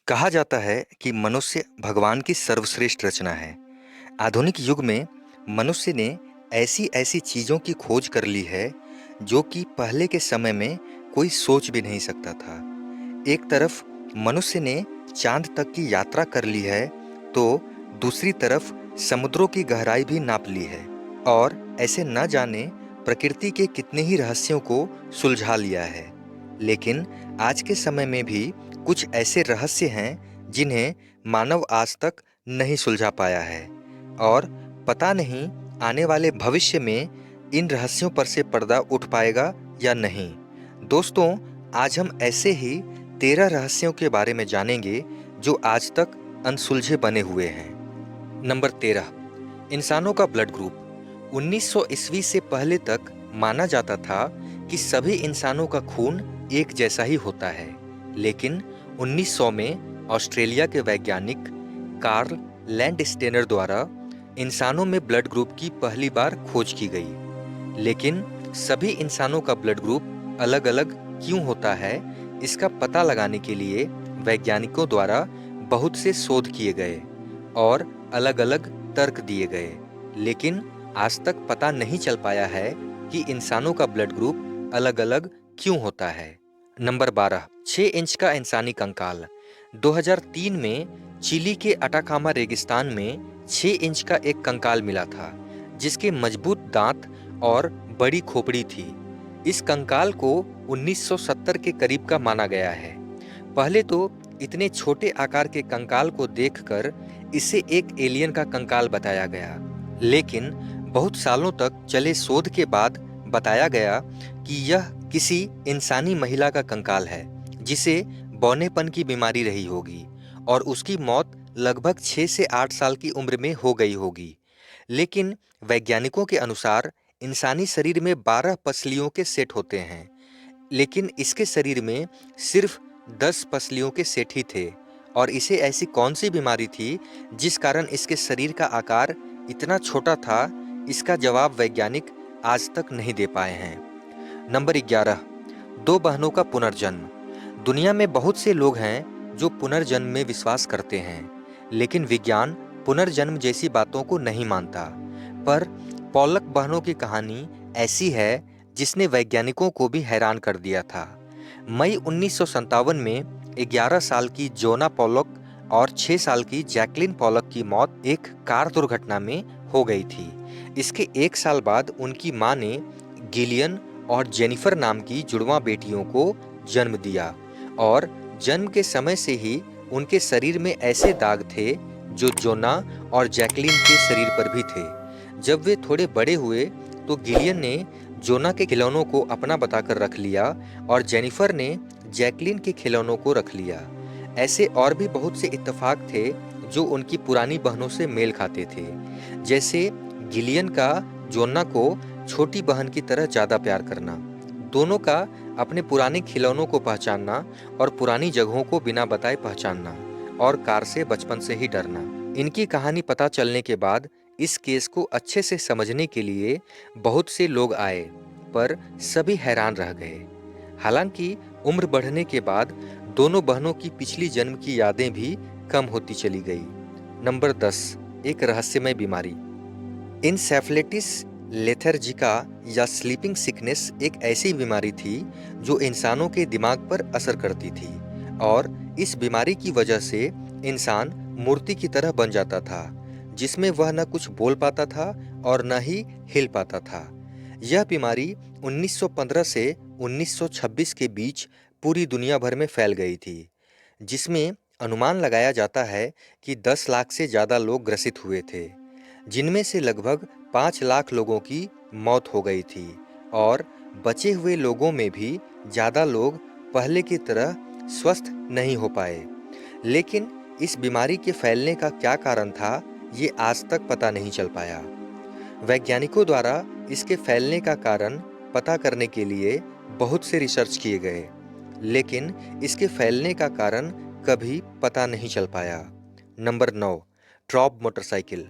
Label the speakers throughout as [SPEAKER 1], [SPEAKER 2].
[SPEAKER 1] कहा जाता है कि मनुष्य भगवान की सर्वश्रेष्ठ रचना है। आधुनिक युग में मनुष्य ने ऐसी ऐसी चीज़ों की खोज कर ली है जो कि पहले के समय में कोई सोच भी नहीं सकता था। एक तरफ मनुष्य ने चांद तक की यात्रा कर ली है, तो दूसरी तरफ समुद्रों की गहराई भी नाप ली है और ऐसे न जाने प्रकृति के कितने ही रहस्यों को सुलझा लिया है। लेकिन आज के समय में भी कुछ ऐसे रहस्य हैं जिन्हें मानव आज तक नहीं सुलझा पाया है और पता नहीं आने वाले भविष्य में इन रहस्यों पर से पर्दा उठ पाएगा या नहीं। दोस्तों, आज हम ऐसे ही 13 रहस्यों के बारे में जानेंगे जो आज तक अनसुलझे बने हुए हैं। नंबर 13, इंसानों का ब्लड ग्रुप। 1900 ईस्वी से पहले तक माना जाता था कि सभी इंसानों का खून एक जैसा ही होता है, लेकिन 1900 में ऑस्ट्रेलिया के वैज्ञानिक कार्ल लैंडस्टेनर द्वारा इंसानों में ब्लड ग्रुप की पहली बार खोज की गई। लेकिन सभी इंसानों का ब्लड ग्रुप अलग-अलग क्यों होता है, इसका पता लगाने के लिए वैज्ञानिकों द्वारा बहुत से शोध किए गए और अलग-अलग तर्क दिए गए, लेकिन आज तक पता नहीं चल पाया है कि इंसानों का ब्लड ग्रुप अलग-अलग क्यों होता है। नंबर 12, 6 इंच का इंसानी कंकाल। 2003 में चिली के अटाकामा रेगिस्तान में 6 इंच का एक कंकाल मिला था, जिसके मजबूत दांत और बड़ी खोपड़ी थी। इस कंकाल को 1970 के करीब का माना गया है। पहले तो इतने छोटे आकार के कंकाल को देखकर इसे एक एलियन का कंकाल बताया गया, लेकिन बहुत सालों तक चले शोध के बाद बताया गया कि यह किसी इंसानी महिला का कंकाल है, जिसे बौनेपन की बीमारी रही होगी और उसकी मौत लगभग 6 से 8 साल की उम्र में हो गई होगी। लेकिन वैज्ञानिकों के अनुसार इंसानी शरीर में 12 पसलियों के सेट होते हैं, लेकिन इसके शरीर में सिर्फ 10 पसलियों के सेट ही थे और इसे ऐसी कौन सी बीमारी थी जिस कारण इसके शरीर का आकार इतना छोटा था, इसका जवाब वैज्ञानिक आज तक नहीं दे पाए हैं। नंबर 11, 2 बहनों का पुनर्जन्म। दुनिया में बहुत से लोग हैं जो पुनर्जन्म में विश्वास करते हैं, लेकिन विज्ञान पुनर्जन्म जैसी बातों को नहीं मानता। पर पॉलक बहनों की कहानी ऐसी है जिसने वैज्ञानिकों को भी हैरान कर दिया था। मई 1957 में 11 साल की जोना पॉलक और 6 साल की जैकलिन पॉलक की मौत एक कार दुर्घटना में हो गई थी। इसके 1 साल बाद उनकी मां ने गिलियन और जेनिफर नाम की जुड़वां बेटियों को जन्म दिया और जन्म के समय से ही उनके शरीर में ऐसे दाग थे जो जोना और जैकलिन के शरीर पर भी थे। जब वे थोड़े बड़े हुए तो गिलियन ने जोना के खिलौनों को अपना बताकर रख लिया और जेनिफर ने जैकलिन के खिलौनों को रख लिया। ऐसे और भी बहुत से इत्तेफाक थे जो उनकी पुरानी बहनों से मेल खाते थे, जैसे गिलियन का जोना को छोटी बहन की तरह ज़्यादा प्यार करना, दोनों का अपने पुराने खिलौनों को पहचानना और पुरानी जगहों को बिना बताए पहचानना और कार से बचपन से ही डरना। इनकी कहानी पता चलने के बाद इस केस को अच्छे से समझने के लिए बहुत से लोग आए, पर सभी हैरान रह गए। हालांकि उम्र बढ़ने के बाद दोनों बहनों की पिछली जन्म की यादें भी कम होती चली गई। नंबर 10, एक रहस्यमय बीमारी। इंसेफ्लाइटिस लेथर्जिका या स्लीपिंग सिकनेस एक ऐसी बीमारी थी जो इंसानों के दिमाग पर असर करती थी और इस बीमारी की वजह से इंसान मूर्ति की तरह बन जाता था, जिसमें वह न कुछ बोल पाता था और न ही हिल पाता था। यह बीमारी 1915 से 1926 के बीच पूरी दुनिया भर में फैल गई थी, जिसमें अनुमान लगाया जाता है कि 10 लाख से ज़्यादा लोग ग्रसित हुए थे, जिनमें से लगभग 5 लाख लोगों की मौत हो गई थी और बचे हुए लोगों में भी ज़्यादा लोग पहले की तरह स्वस्थ नहीं हो पाए। लेकिन इस बीमारी के फैलने का क्या कारण था, ये आज तक पता नहीं चल पाया। वैज्ञानिकों द्वारा इसके फैलने का कारण पता करने के लिए बहुत से रिसर्च किए गए, लेकिन इसके फैलने का कारण कभी पता नहीं चल पाया। Number 9, ट्रॉप motorcycle.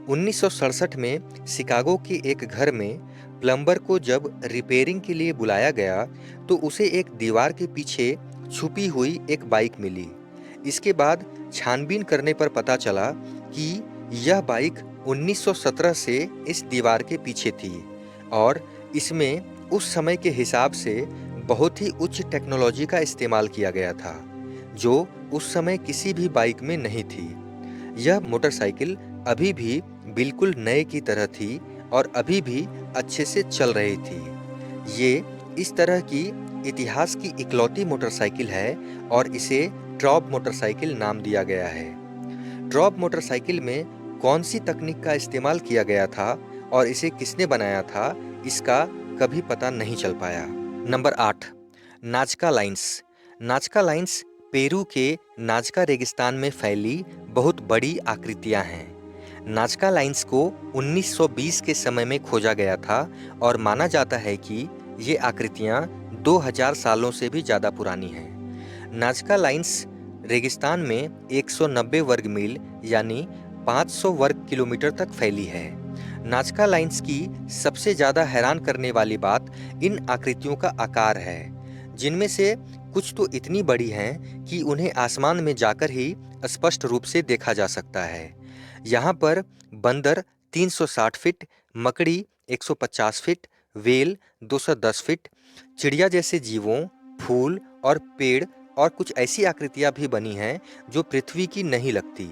[SPEAKER 1] 1967 में शिकागो के एक घर में प्लम्बर को जब रिपेयरिंग के लिए बुलाया गया तो उसे एक दीवार के पीछे छुपी हुई एक बाइक मिली। इसके बाद छानबीन करने पर पता चला कि यह बाइक 1917 से इस दीवार के पीछे थी और इसमें उस समय के हिसाब से बहुत ही उच्च टेक्नोलॉजी का इस्तेमाल किया गया था, जो उस समय किसी भी बाइक में नहीं थी। यह मोटरसाइकिल अभी भी बिल्कुल नए की तरह थी और अभी भी अच्छे से चल रही थी। ये इस तरह की इतिहास की इकलौती मोटरसाइकिल है और इसे ट्रॉब मोटरसाइकिल नाम दिया गया है। ट्रॉब मोटरसाइकिल में कौन सी तकनीक का इस्तेमाल किया गया था और इसे किसने बनाया था, इसका कभी पता नहीं चल पाया। Number 8, नाजका lines. नाजका लाइन्स पेरू के नाजका रेगिस्तान में फैली बहुत बड़ी आकृतियां हैं। नाजका लाइन्स को 1920 के समय में खोजा गया था और माना जाता है कि ये आकृतियां 2000 सालों से भी ज़्यादा पुरानी हैं। नाजका लाइन्स रेगिस्तान में 190 वर्ग मील यानी 500 वर्ग किलोमीटर तक फैली है। नाजका लाइन्स की सबसे ज़्यादा हैरान करने वाली बात इन आकृतियों का आकार है, जिनमें से कुछ तो इतनी बड़ी हैं कि उन्हें आसमान में जाकर ही स्पष्ट रूप से देखा जा सकता है। यहाँ पर बंदर 360 फीट, मकड़ी 150 फीट, व्हेल 210 फीट, चिड़िया जैसे जीवों, फूल और पेड़ और कुछ ऐसी आकृतियां भी बनी हैं जो पृथ्वी की नहीं लगती।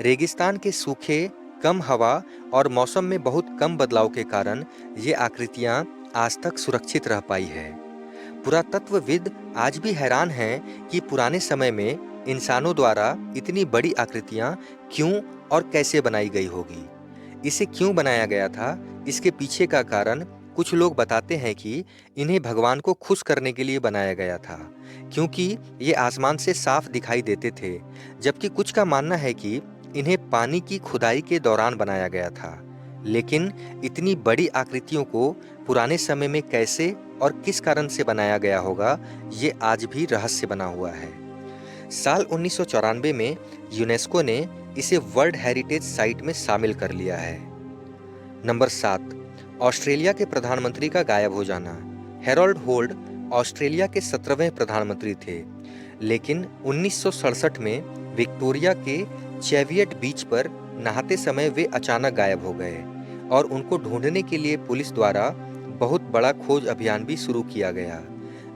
[SPEAKER 1] रेगिस्तान के सूखे, कम हवा और मौसम में बहुत कम बदलाव के कारण ये आकृतियां आज तक सुरक्षित रह पाई है। पुरातत्वविद आज भी हैरान हैं कि पुराने समय में इंसानों द्वारा इतनी बड़ी आकृतियां क्यों और कैसे बनाई गई होगी। इसे क्यों बनाया गया था, इसके पीछे का कारण कुछ लोग बताते हैं कि इन्हें भगवान को खुश करने के लिए बनाया गया था, क्योंकि ये आसमान से साफ दिखाई देते थे, जबकि कुछ का मानना है कि इन्हें पानी की खुदाई के दौरान बनाया गया था। लेकिन इतनी बड़ी आकृतियों को पुराने समय में कैसे और किस कारण से बनाया गया होगा, ये आज भी रहस्य बना हुआ है। साल 1994 में यूनेस्को ने इसे वर्ल्ड हेरिटेज साइट में शामिल कर लिया है। नंबर 7, ऑस्ट्रेलिया के प्रधानमंत्री का गायब हो जाना। हैरोल्ड होल्ड ऑस्ट्रेलिया के 17वें प्रधानमंत्री थे, लेकिन 1967 में विक्टोरिया के चेवियट बीच पर नहाते समय वे अचानक गायब हो गए और उनको ढूंढने के लिए पुलिस द्वारा बहुत बड़ा खोज अभियान भी शुरू किया गया,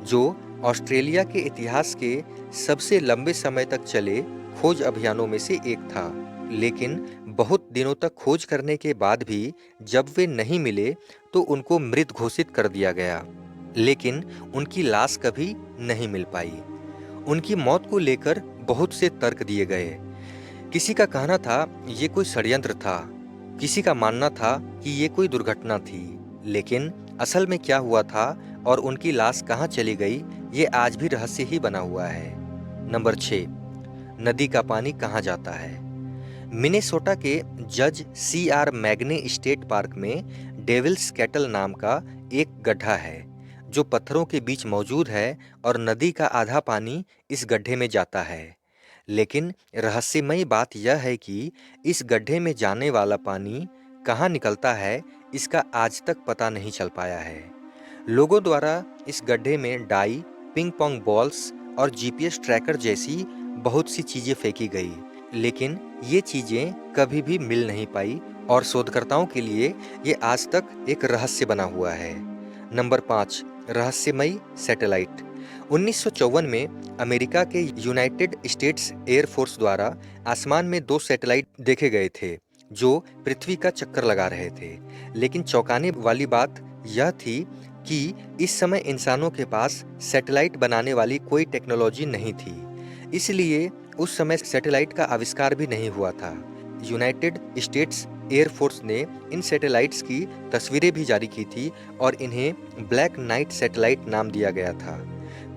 [SPEAKER 1] जो ऑस्ट्रेलिया के इतिहास के सबसे लंबे समय तक चले खोज अभियानों में से एक था। लेकिन बहुत दिनों तक खोज करने के बाद भी जब वे नहीं मिले तो उनको मृत घोषित कर दिया गया, लेकिन उनकी लाश कभी नहीं मिल पाई। उनकी मौत को लेकर बहुत से तर्क दिए गए। किसी का कहना था ये कोई षड्यंत्र था, किसी का मानना था कि ये कोई दुर्घटना थी, लेकिन असल में क्या हुआ था और उनकी लाश कहाँ चली गई, ये आज भी रहस्य ही बना हुआ है। नंबर 6, नदी का पानी कहाँ जाता है। मिनेसोटा के जज CR मैग्ने स्टेट पार्क में डेविल्स कैटल नाम का एक गड्ढा है, जो पत्थरों के बीच मौजूद है और नदी का आधा पानी इस गड्ढे में जाता है। लेकिन रहस्यमयी बात यह है कि इस गड्ढे में जाने वाला पानी कहाँ निकलता है, इसका आज तक पता नहीं चल पाया है। लोगों द्वारा इस गड्ढे में डाई, पिंग पोंग बॉल्स और GPS ट्रैकर जैसी बहुत सी चीजें फेंकी गई, लेकिन ये चीजें कभी भी मिल नहीं पाई और शोधकर्ताओं के लिए ये आज तक एक रहस्य बना हुआ है। नंबर 5, रहस्यमयी सैटेलाइट। 1954 में अमेरिका के यूनाइटेड स्टेट्स एयर फोर्स द्वारा आसमान में 2 सैटेलाइट देखे गए थे, जो पृथ्वी का चक्कर लगा रहे थे। लेकिन चौंकाने वाली बात यह थी कि इस समय इंसानों के पास सैटेलाइट बनाने वाली कोई टेक्नोलॉजी नहीं थी, इसलिए उस समय सैटेलाइट का आविष्कार भी नहीं हुआ था। यूनाइटेड स्टेट्स एयर फोर्स ने इन सैटेलाइट्स की तस्वीरें भी जारी की थी और इन्हें ब्लैक नाइट सैटेलाइट नाम दिया गया था।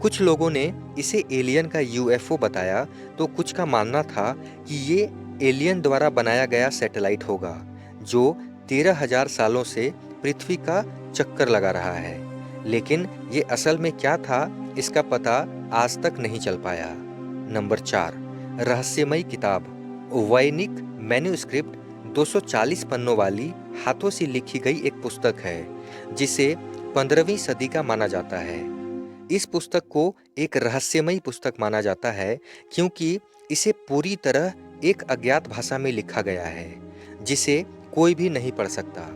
[SPEAKER 1] कुछ लोगों ने इसे एलियन का UFO बताया, तो कुछ का मानना था कि ये एलियन द्वारा बनाया गया सैटेलाइट होगा, जो 13,000 सालों से पृथ्वी का चक्कर लगा रहा है। लेकिन ये असल में क्या था, इसका पता आज तक नहीं चल पाया। नंबर 4, रहस्यमयी किताब। वॉयनिक मैन्युस्क्रिप्ट 240 पन्नों वाली हाथों से लिखी गई एक पुस्तक है, जिसे 15वीं सदी का माना जाता है। इस पुस्तक को एक रहस्यमयी पुस्तक माना जाता है क्योंकि इसे पूरी तरह एक अज्ञात भाषा में लिखा गया है, जिसे कोई भी नहीं पढ़ सकता।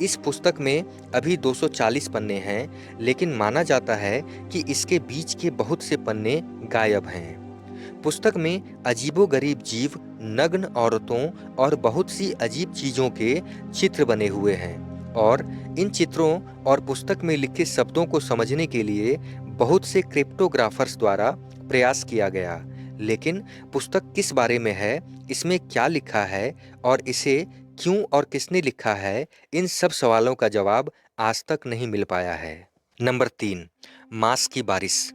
[SPEAKER 1] इस पुस्तक में अभी 240 पन्ने हैं, लेकिन माना जाता है कि इसके बीच के बहुत से पन्ने गायब हैं। पुस्तक में अजीबोगरीब जीव, नग्न औरतों और बहुत सी अजीब चीजों के चित्र बने हुए हैं और इन चित्रों और पुस्तक में लिखे शब्दों को समझने के लिए बहुत से क्रिप्टोग्राफर्स द्वारा प्रयास किया गया। लेकिन पुस्तक किस बारे में है, इसमें क्या लिखा है और इसे क्यों और किसने लिखा है, इन सब सवालों का जवाब आज तक नहीं मिल पाया है। नंबर 3, मांस की बारिश।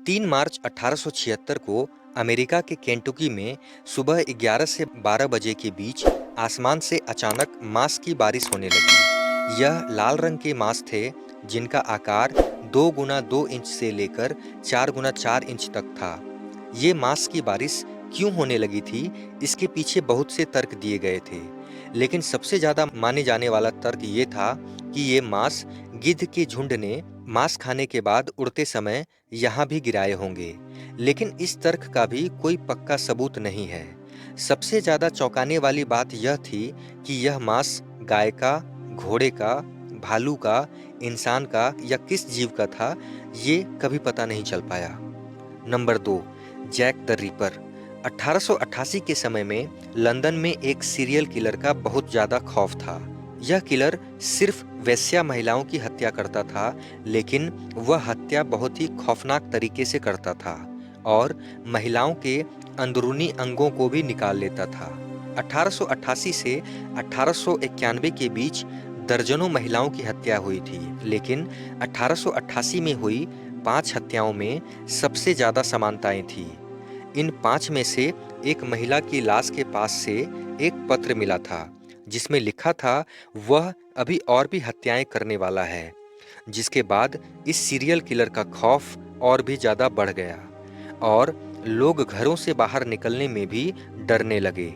[SPEAKER 1] 3 मार्च 1876 को अमेरिका के केंटुकी में सुबह 11 से 12 बजे के बीच आसमान से अचानक मांस की बारिश होने लगी। यह लाल रंग के मांस थे, जिनका आकार 2 गुना 2 इंच से लेकर 4 गुना 4 इंच तक था। ये मांस की बारिश क्यों होने लगी थी, इसके पीछे बहुत से तर्क दिए गए थे, लेकिन सबसे ज़्यादा माने जाने वाला तर्क ये था कि ये मांस गिद्ध के झुंड ने मांस खाने के बाद उड़ते समय यहाँ भी गिराए होंगे, लेकिन इस तर्क का भी कोई पक्का सबूत नहीं है। सबसे ज़्यादा चौंकाने वाली बात यह थी कि यह मांस गाय का, घोड़े का, भालू का, इंसान का या किस जीव का था, ये कभी पता नहीं चल पाया। Number 2, Jack the ripper. 1888 के समय में लंदन में एक सीरियल किलर का बहुत ज़्यादा खौफ था। यह किलर सिर्फ वेश्या महिलाओं की हत्या करता था, लेकिन वह हत्या बहुत ही खौफनाक तरीके से करता था और महिलाओं के अंदरूनी अंगों को भी निकाल लेता था। 1888 से 1891 के बीच दर्जनों महिलाओं की हत्या हुई थी, लेकिन 1888 में हुई 5 हत्याओं में सबसे ज़्यादा समानताएं थी। इन 5 में से एक महिला की लाश के पास से एक पत्र मिला था, जिसमें लिखा था वह अभी और भी हत्याएं करने वाला है। जिसके बाद इस सीरियल किलर का खौफ और भी ज़्यादा बढ़ गया और लोग घरों से बाहर निकलने में भी डरने लगे।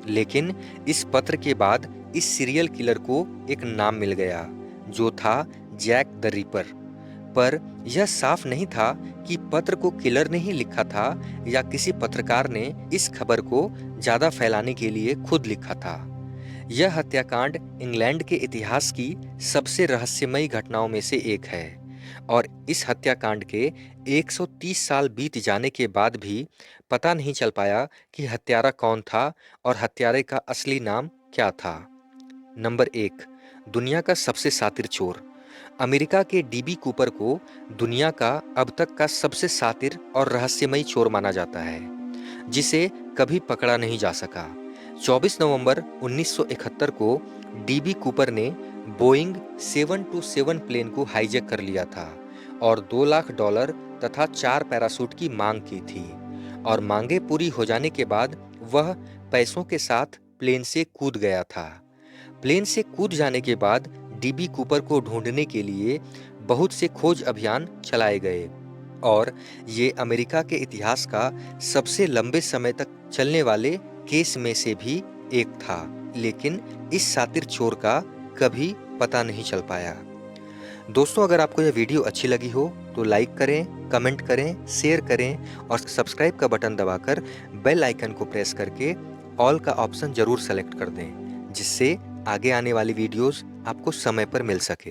[SPEAKER 1] लेकिन इस पत्र के बाद इस सीरियल किलर को एक नाम मिल गया, जो था जैक द रिपर। पर यह साफ नहीं था कि पत्र को किलर ने ही लिखा था या किसी पत्रकार ने इस खबर को ज़्यादा फैलाने के लिए खुद लिखा था। यह हत्याकांड इंग्लैंड के इतिहास की सबसे रहस्यमयी घटनाओं में से एक है और इस हत्याकांड के 130 साल बीत जाने के बाद भी पता नहीं चल पाया कि हत्यारा कौन था और हत्यारे का असली नाम क्या था। नंबर 1, दुनिया का सबसे शातिर चोर। अमेरिका के डीबी कूपर को दुनिया का अब तक का सबसे शातिर और रहस्यमयी चोर माना जाता है, जिसे कभी पकड़ा नहीं जा सका। 24 नवंबर 1971 को डीबी कूपर ने बोइंग 727 प्लेन को हाईजैक कर लिया था और $2 लाख तथा 4 पैराशूट की मांग की थी और मांगे पूरी हो जाने के बाद वह पैसों के साथ प्लेन से कूद गया था। प्लेन से कूद जाने के बाद डीबी कूपर को ढूंढने के लिए बहुत से खोज अभियान चलाए गए और ये अमेरिका के इतिहास का सबसे लंबे समय तक चलने वाले केस में से भी एक था, लेकिन इस शातिर चोर का कभी पता नहीं चल पाया। दोस्तों, अगर आपको यह वीडियो अच्छी लगी हो तो लाइक करें, कमेंट करें, शेयर करें और सब्सक्राइब का बटन दबाकर बेल आइकन को प्रेस करके ऑल का ऑप्शन जरूर सेलेक्ट कर दें, जिससे आगे आने वाली वीडियोस आपको समय पर मिल सके।